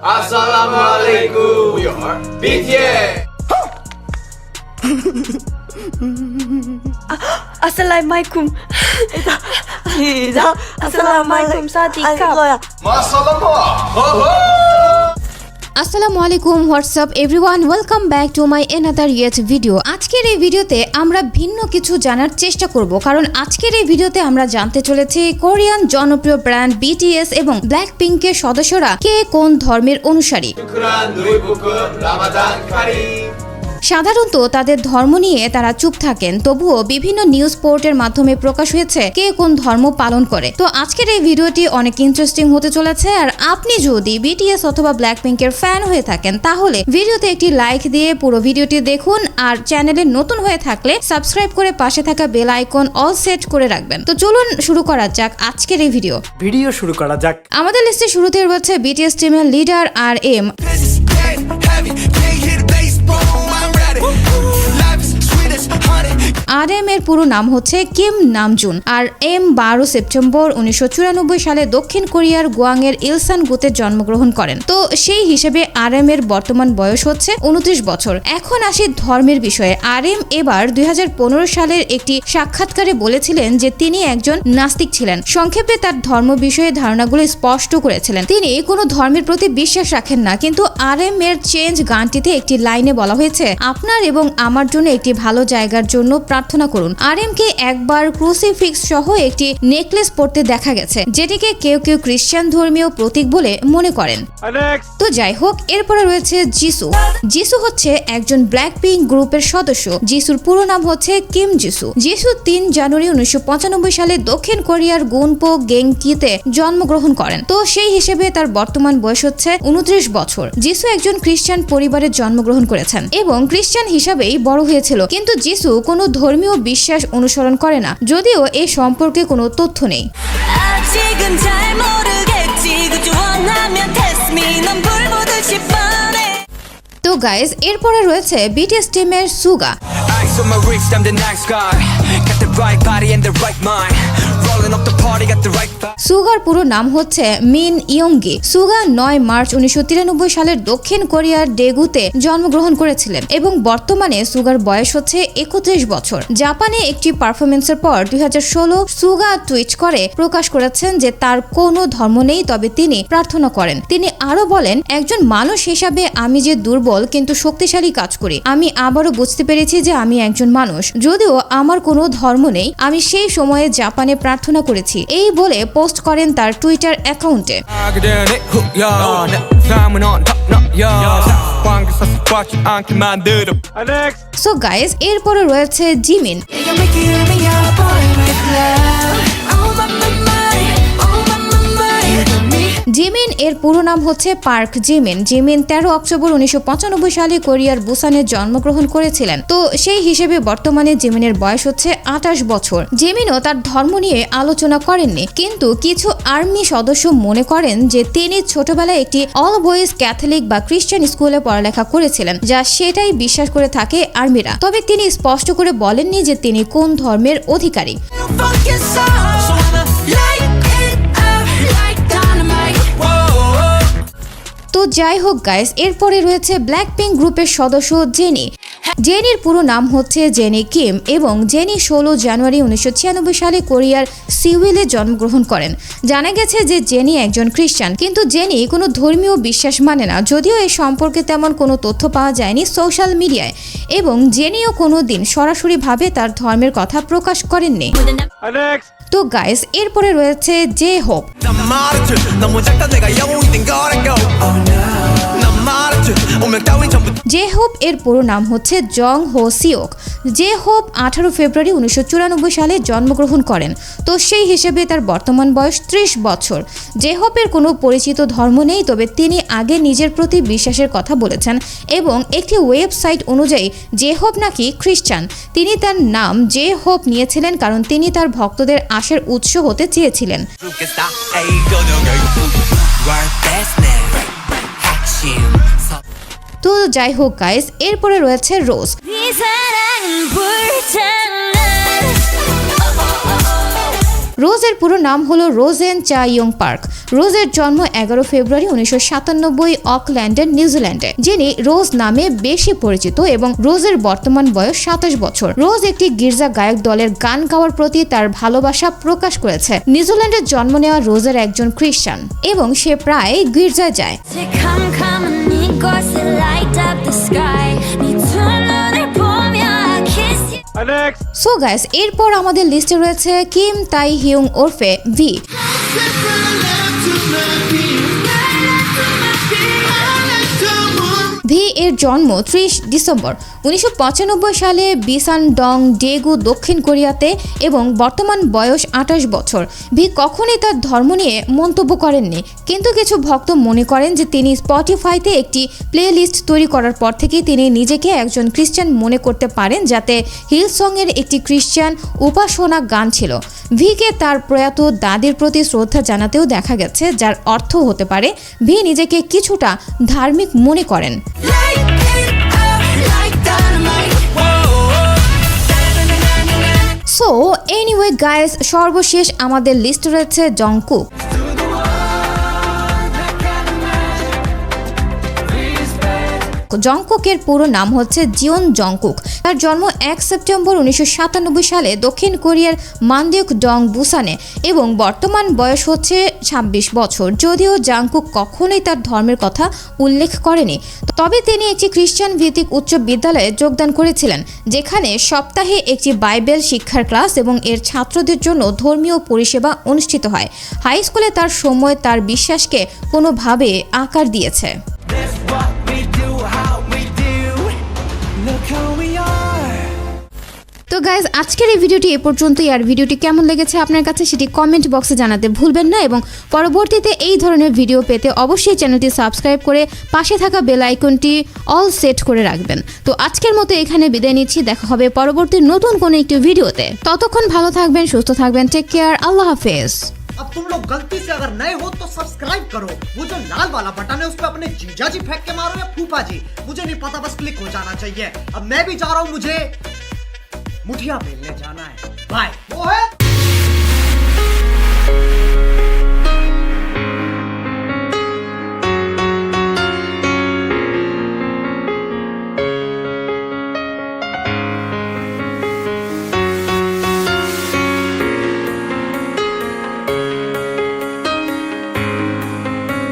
Assalamualaikum. We are BTS. Assalamualaikum. Assalamualaikum. Sawadika. Masalamah. Ho ho. আসসালামু আলাইকুম WhatsApp everyone welcome back to my another yet video. আজকের এই ভিডিওতে আমরা ভিন্ন কিছু জানার চেষ্টা করব, কারণ আজকের এই ভিডিওতে আমরা জানতে চলেছি কোরিয়ান জনপ্রিয় ব্র্যান্ড বিটিএস এবং ব্ল্যাক পিঙ্কের সদস্যরা কে কোন ধর্মের অনুসারী। Syukran Nuri Buku Ramadan Karim. সাধারণত তাদের ধর্ম নিয়ে তারা চুপ থাকেন, তবুও বিভিন্ন নিউজ পোর্টের মাধ্যমে প্রকাশ হয়েছে কে কোন ধর্ম পালন করে। তো আজকের এই ভিডিওটি অনেক ইন্টারেস্টিং হতে চলেছে, আর আপনি যদি বিটিএস অথবা ব্ল্যাক পিঙ্কের ফ্যান হয়ে থাকেন তাহলে ভিডিওতে একটি লাইক দিয়ে পুরো ভিডিওটি দেখুন, আর চ্যানেলে নতুন হয়ে থাকলে সাবস্ক্রাইব করে পাশে থাকা বেল আইকন অল সেট করে রাখবেন। তো চলুন শুরু করা যাক আজকের এই ভিডিও শুরু করা যাক। আমাদের লিস্টে শুরুতে রয়েছে বিটিএস টিমের লিডার RM। RM এর পুরো নাম হচ্ছে কিম নামজুন, আর M 12 সেপ্টেম্বর 1994 সালে দক্ষিণ কোরিয়ার গোয়াং এর ইলসানগুতে জন্মগ্রহণ করেন। তো সেই হিসেবে RM এর বর্তমান বয়স হচ্ছে 29 বছর। এখন আসি ধর্মের বিষয়ে। RM এবার 2015 সালের একটি সাক্ষাৎকারে বলেছিলেন যে তিনি একজন নাস্তিক ছিলেন। সংক্ষেপে তার ধর্ম বিষয়ে ধারণাগুলো স্পষ্ট করেছিলেন। তিনি কোনো ধর্মের প্রতি বিশ্বাস রাখেন না, কিন্তু RM এর চেঞ্জ গানটিতে একটি লাইনে বলা হয়েছে, আপনার এবং আমার জন্য একটি ভালো জায়গার জন্য প্রার্থনা করুন। RM কে একবার ক্রুসিফিক্স সহ একটি নেকলেস পরতে দেখা গেছে, যেটিকে কেউ কেউ খ্রিস্টান ধর্মীয় প্রতীক বলে মনে করেন। তো যাই হোক, এরপরে রয়েছে যিশু। যিশু হচ্ছে একজন ব্ল্যাক পিঙ্ক গ্রুপের সদস্য। যিশুর পুরো নাম হচ্ছে কিম যিশু। যিশু 3 জানুয়ারি 1995 সালে দক্ষিণ কোরিয়ার গুনপো গেংকিতে জন্মগ্রহণ করেন। তো সেই হিসেবে তার বর্তমান বয়স হচ্ছে 29 বছর। যিশু একজন খ্রিস্টান পরিবারে জন্মগ্রহণ করেছেন এবং খ্রিস্টান হিসাবেই বড় হয়েছিল, কিন্তু যিশু কোনো ধর্মীয় বিশ্বাস অনুসরণ করে না, যদিও এ সম্পর্কে কোনো তথ্য নেই। তো গাইজ, এরপরে রয়েছে বিটিএস টিমের সুগা। সুগার পুরো নাম হচ্ছে মিন ইয়ংগি। সুগা 9 মার্চ 1993 সালের দক্ষিণ কোরিয়ার ডেগুতে জন্মগ্রহণ করেছিলেন এবং বর্তমানে সুগার বয়স হচ্ছে 31 বছর। জাপানে একটি পারফরমেন্সের পর 2016 সুগা টুইট করে প্রকাশ করেছেন যে তার কোনো ধর্ম নেই, তবে তিনি প্রার্থনা করেন। তিনি আরো বলেন, একজন মানুষ হিসাবে আমি যে দুর্বল কিন্তু শক্তিশালী কাজ করি। আমি আবারও বুঝতে পেরেছি যে আমি একজন মানুষ, যদিও আমার কোনো ধর্ম নেই। আমি সেই সময়ে জাপানে প্রার্থনা করেছি, এই বলে পোস্ট করেন তার টুইটার অ্যাকাউন্টে। সো গাইস, এরপরে রয়েছে জিমিন। জিমিন এর পুরো নাম হচ্ছে পার্ক জিমিন। জিমিন 13 অক্টোবর 1995 সালে কোরিয়ার বুসানে জন্মগ্রহণ করেছিলেন। তো সেই হিসেবে বর্তমানে জিমিনের বয়স হচ্ছে 28 বছর। জিমিনও তার ধর্ম নিয়ে আলোচনা করেননি, কিন্তু কিছু আর্মি সদস্য মনে করেন যে তিনি ছোটবেলায় একটি অল বয়েজ ক্যাথলিক বা খ্রিস্টান স্কুলে পড়ালেখা করেছিলেন, যা সেটাই বিশ্বাস করে থাকে আর্মিরা। তবে তিনি স্পষ্ট করে বলেননি যে তিনি কোন ধর্মের অধিকারী। তো যাই হোক গাইস, এরপরে রয়েছে ব্ল্যাক পিঙ্ক গ্রুপের সদস্য জেনি। জেনির পুরো নাম হচ্ছে জেনি কিম এবং জেনি 16 জানুয়ারি 1996 সালে কোরিয়ার সিউলে জন্মগ্রহণ করেন। জানা গেছে যে জেনি একজন খ্রিস্টান, কিন্তু জেনি কোনো ধর্মীয় বিশ্বাস মানে না, যদিও এই সম্পর্কে তেমন কোনো তথ্য পাওয়া যায়নি সোশ্যাল মিডিয়ায়, এবং জেনিও কোনো দিন সরাসরিভাবে তার ধর্মের কথা প্রকাশ করেননি। তো গাইস, এরপরে রয়েছে জে হোপ। জে হোপ এর পুরো নাম হচ্ছে জং হো সিওক। জে হোপ 18 ফেব্রুয়ারি 1994 সালে জন্মগ্রহণ করেন। তো সেই হিসেবে তার বর্তমান বয়স 30 বছর। জে হোপের কোনো পরিচিত ধর্ম নেই, তবে তিনি আগে নিজের প্রতি বিশ্বাসের কথা বলেছেন এবং একটি ওয়েবসাইট অনুযায়ী জে হোপ নাকি খ্রিস্টান। তিনি তার নাম জে হোপ নিয়েছিলেন কারণ তিনি তার ভক্তদের আশার উৎস হতে চেয়েছিলেন। তো যাই হোক গাইস, এরপরে রয়েছে রোজ। রোজের পুরো নাম হলো রোজেন চা ইয়ং পার্ক। রোজের জন্ম 11 ফেব্রুয়ারি 1997 অকল্যান্ডের নিউজিল্যান্ডে। যিনি রোজ নামে বেশি পরিচিত এবং রোজের বর্তমান বয়স 27 বছর। রোজ একটি গির্জা গায়ক দলের গান গাওয়ার প্রতি তার ভালোবাসা প্রকাশ করেছে। নিউজিল্যান্ডে জন্ম নেওয়া রোজের একজন খ্রিস্টান এবং সে প্রায় গির্জায় যায়। সো গাইস, এরপর আমাদের লিস্টে রয়েছে কিম তাই হিউং ওরফে ভি। ভি এর জন্ম 30 ডিসেম্বর 1995 সালে বিসান ডং ডেগু দক্ষিণ কোরিয়াতে এবং বর্তমান বয়স 28 বছর। ভি কখনোই তার ধর্ম নিয়ে মন্তব্য করেননি, কিন্তু কিছু ভক্ত মনে করেন যে তিনি স্পটিফাইতে একটি প্লে লিস্ট তৈরি করার পর থেকেই তিনি নিজেকে একজন খ্রিস্টান মনে করতে পারেন, যাতে হিলসং এর একটি খ্রিস্টান উপাসনা গান ছিল। ভিকে তার প্রয়াত দাদির প্রতি শ্রদ্ধা জানাতেও দেখা গেছে, যার অর্থ হতে পারে ভি নিজেকে কিছুটা ধার্মিক মনে করেন। সো এনিওয়ে গাইস, সর্বশেষ আমাদের লিস্ট রয়েছে জংকুক। জংকুকের পুরো নাম হচ্ছে জিওন জংকুক। তার জন্ম 1 সেপ্টেম্বর 1997 সালে দক্ষিণ কোরিয়ার মানদেউক ডং বুসানে এবং বর্তমান বয়স হচ্ছে 26 বছর। যদিও জংকুক কখনোই তার ধর্মের কথা উল্লেখ করেনি, তবে তিনি একটি খ্রিস্টান ভিত্তিক উচ্চ বিদ্যালয়ে যোগদান করেছিলেন, যেখানে সপ্তাহে একটি বাইবেল শিক্ষার ক্লাস এবং এর ছাত্রদের জন্য ধর্মীয় পরিষেবা অনুষ্ঠিত হয়। হাই স্কুলে তার সময় তার বিশ্বাসকে কোনোভাবে আকার দিয়েছে। তো গাইজ, আজকের এই ভিডিওটি এ পর্যন্তই। আর ভিডিওটি কেমন লেগেছে আপনার কাছে সেটি কমেন্ট বক্সে জানাতে ভুলবেন না এবং পরবর্তীতে এই ধরনের ভিডিও পেতে অবশ্যই চ্যানেলটি সাবস্ক্রাইব করে পাশে থাকা বেল আইকনটি অল সেট করে রাখবেন। তো আজকের মতো এখানে বিদায় নিচ্ছি, দেখা হবে পরবর্তী নতুন কোনো একটি ভিডিওতে। ততক্ষণ ভালো থাকবেন, সুস্থ থাকবেন, টেক কেয়ার, আল্লাহ হাফেজ। अब तुम लोग गलती से अगर नए हो तो सब्सक्राइब करो, वो जो लाल वाला बटन है उस पर अपने जीजा जी फेंक के मारो या फूफा जी, मुझे नहीं पता, बस क्लिक हो जाना चाहिए। अब मैं भी जा रहा हूं, मुझे मुठिया बेलने जाना है। बाय।